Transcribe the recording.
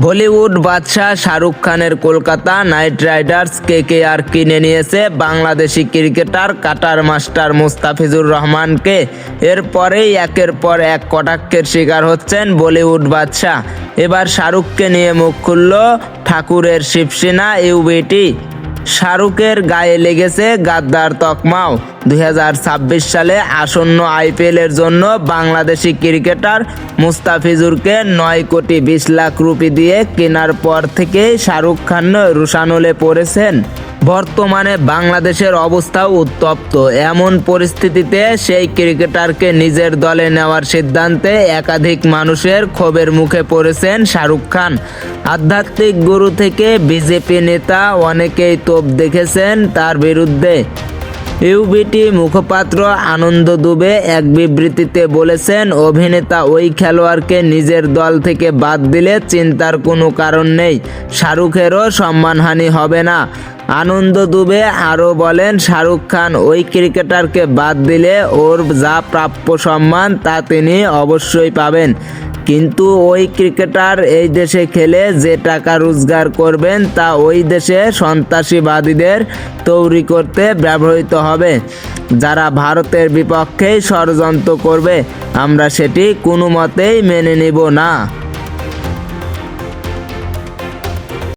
বলিউড বাদশা শাহরুখ খানের Kolkata night Riders KKR কিনে নিয়েছে Bangladeshi cricketer cutter master Mustafizur রহমানকে। এরপরেই একের পর এক কটাক্ষের শিকার হচ্ছেন বলিউড বাদশা। এবার শাহরুখকে নিয়ে মুখ খুলল ঠাকুরের শিবসেনা ইউবিটি। শাহরুখের গায়ে লেগেছে গাদ্দার তকমাও। 2026 সালে আসন্ন আইপিএলের জন্য বাংলাদেশি ক্রিকেটার মুস্তাফিজুরকে 9 কোটি 20 লাখ রুপি দিয়ে কেনার পর থেকেই শাহরুখ খান রোষানলে পড়েছেন। বর্তমানে বাংলাদেশের অবস্থাও উত্তপ্ত। এমন পরিস্থিতিতে সেই ক্রিকেটারকে নিজের দলে নেওয়ার সিদ্ধান্তে একাধিক মানুষের ক্ষোভের মুখে পড়েছেন শাহরুখ খান। আধ্যাত্মিক গুরু থেকে বিজেপি নেতা অনেকেই তোপ দেখেছেন তার বিরুদ্ধে। ইউবিটি মুখপাত্র আনন্দ দুবে এক বিবৃতিতে বলেছেন, অভিনেতা ওই খেলোয়াড়কে নিজের দল থেকে বাদ দিলে চিন্তার কোনো কারণ নেই, শাহরুখেরও সম্মানহানি হবে না। আনন্দ দুবে আরও বলেন, শাহরুখ খান ওই ক্রিকেটারকে বাদ দিলে ওর যা প্রাপ্য সম্মান তা তিনি অবশ্যই পাবেন, কিন্তু ওই ক্রিকেটার এই দেশে খেলে যে টাকা রোজগার করবেন তা ওই দেশে সন্ত্রাসবাদীদের তৈরি করতে ব্যবহৃত হবে, যারা ভারতের বিপক্ষেই ষড়যন্ত্র করবে। আমরা সেটি কোনো মতেই মেনে নেব না।